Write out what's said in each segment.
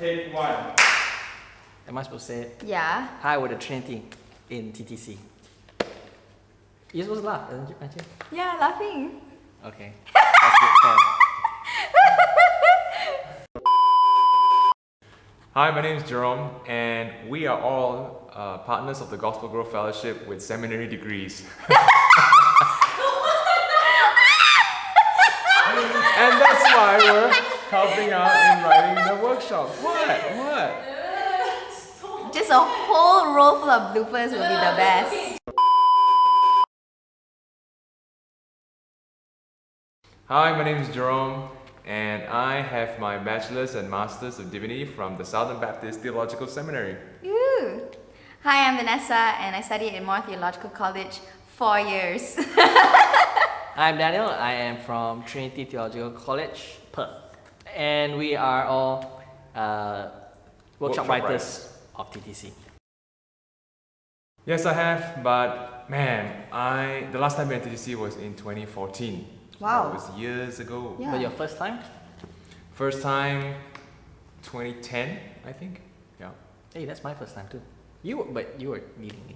take one. Am I supposed to say it? Yeah. Hi, we're the Trinity in TTC. You're supposed to laugh, aren't you? Yeah, laughing. Okay. That's good. Fair. Hi, my name is Jerome, and we are all partners of the Gospel Growth Fellowship with seminary degrees. And that's why we're helping out in writing the workshop. What? Just a whole roll full of bloopers will be the best. Hi, my name is Jerome, and I have my Bachelor's and Master's of Divinity from the Southern Baptist Theological Seminary. Ooh. Hi, I'm Vanessa, and I studied at Moore Theological College 4 years. I'm Daniel. I am from Trinity Theological College, Perth. And we are all workshop writers of TTC. Yes, I have, but man, the last time I went to TTC was in 2014. Wow. That was years ago. Yeah. But your first time? First time, 2010, I think. Yeah. Hey, that's my first time too. But you were leading me.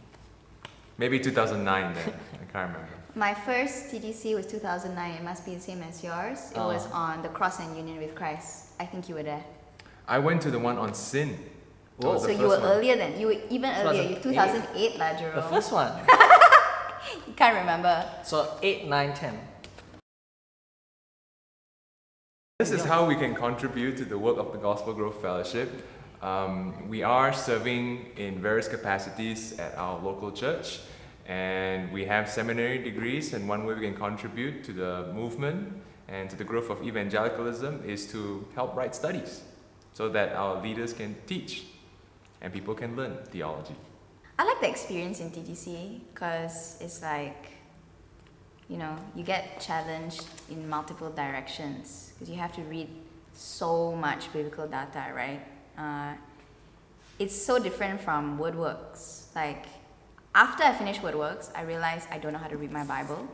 Maybe 2009 then. I can't remember. My first TTC was 2009. It must be the same as yours. It was on the Cross and Union with Christ. I think you were there. I went to the one on sin. That was So the you were first one. earlier than. You were even earlier. You 2008 lah, Jerome. The first one. You can't remember. So 8, 9, 10. This is how we can contribute to the work of the Gospel Growth Fellowship. We are serving in various capacities at our local church, and we have seminary degrees, and one way we can contribute to the movement and to the growth of evangelicalism is to help write studies so that our leaders can teach and people can learn theology. I like the experience in TTC because it's like, you get challenged in multiple directions because you have to read so much biblical data, right? It's so different from WordWorks. Like, after I finished WordWorks, I realized I don't know how to read my Bible.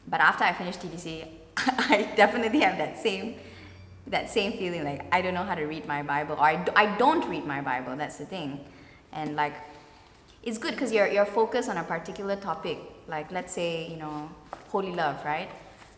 But after I finished TTC, I definitely have that same feeling, like I don't know how to read my Bible, or I don't read my Bible. That's the thing. And like, it's good because you're focused on a particular topic. Like, let's say, holy love, right?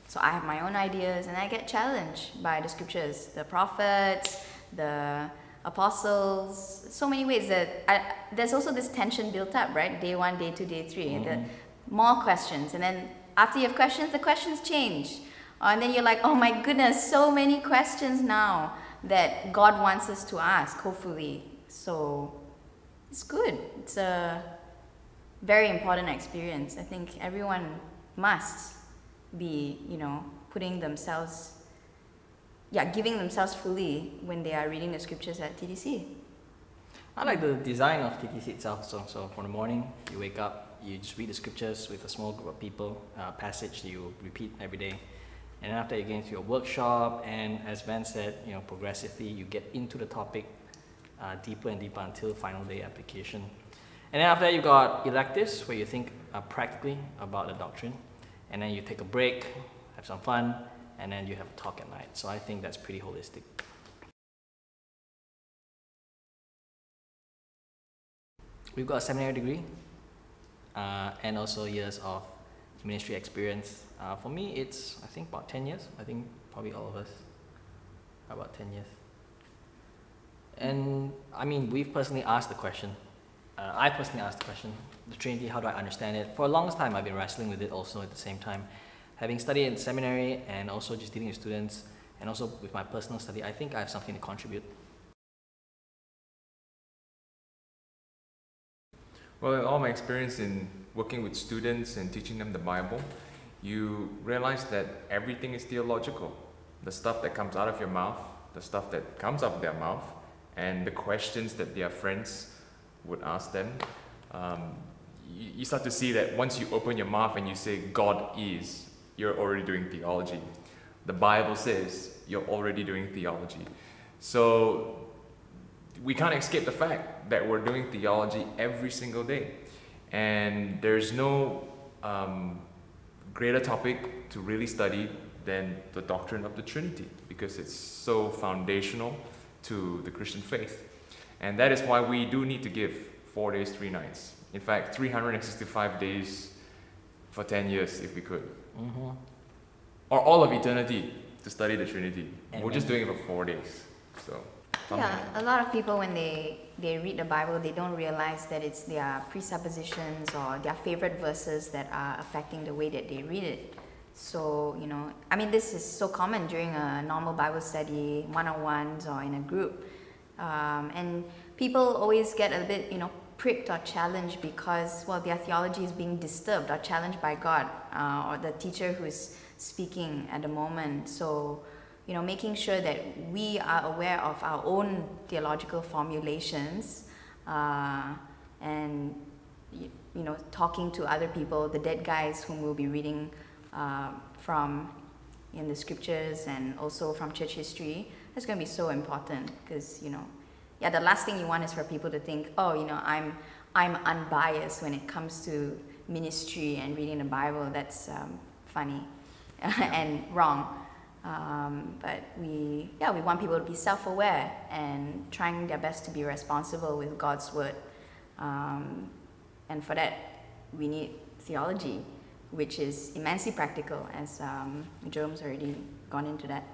So I have my own ideas, and I get challenged by the scriptures, the prophets, the apostles, so many ways that there's also this tension built up, right? Day 1, day 2, day 3, and more questions, and then after you have questions, the questions change, and then you're like, oh my goodness, so many questions now that God wants us to ask, hopefully. So it's good. It's a very important experience. I think everyone must be, giving themselves fully when they are reading the scriptures at TTC. I like the design of TTC itself. So for the morning, you wake up, you just read the scriptures with a small group of people, passage you repeat every day. And after you get into your workshop, and as Van said, progressively you get into the topic deeper and deeper until final day application. And then after that, you got electives where you think practically about the doctrine. And then you take a break, have some fun, and then you have a talk at night. So I think that's pretty holistic. We've got a seminary degree and also years of ministry experience. For me, it's, I think, about 10 years. I think probably all of us, about 10 years. And I mean, we've personally asked the question. I personally asked the question, the Trinity, how do I understand it? For a long time, I've been wrestling with it also at the same time. Having studied in seminary and also just dealing with students and also with my personal study, I think I have something to contribute. Well, in all my experience in working with students and teaching them the Bible, you realize that everything is theological. The stuff that comes out of your mouth, the stuff that comes out of their mouth, and the questions that their friends would ask them, you start to see that once you open your mouth and you say, God is, you're already doing theology. The Bible says you're already doing theology. So we can't escape the fact that we're doing theology every single day. And there's no greater topic to really study than the doctrine of the Trinity, because it's so foundational to the Christian faith. And that is why we do need to give 4 days, 3 nights. In fact, 365 days for 10 years if we could. Mm-hmm. Or all of eternity to study the Trinity. Amen. We're just doing it for 4 days. So, Yeah, a lot of people when they read the Bible, they don't realize that it's their presuppositions or their favorite verses that are affecting the way that they read it. So, you know, I mean, this is so common during a normal Bible study, one-on-ones or in a group. And people always get a bit, you know, pricked or challenged because, well, their theology is being disturbed or challenged by God or the teacher who is speaking at the moment. So, you know, making sure that we are aware of our own theological formulations and, you know, talking to other people, the dead guys whom we'll be reading from in the scriptures and also from church history, that's going to be so important because, you know, yeah, the last thing you want is for people to think, oh, you know, I'm unbiased when it comes to ministry and reading the Bible. That's funny and wrong. But we want people to be self-aware and trying their best to be responsible with God's word. And for that, we need theology, which is immensely practical, as Jerome's already gone into that.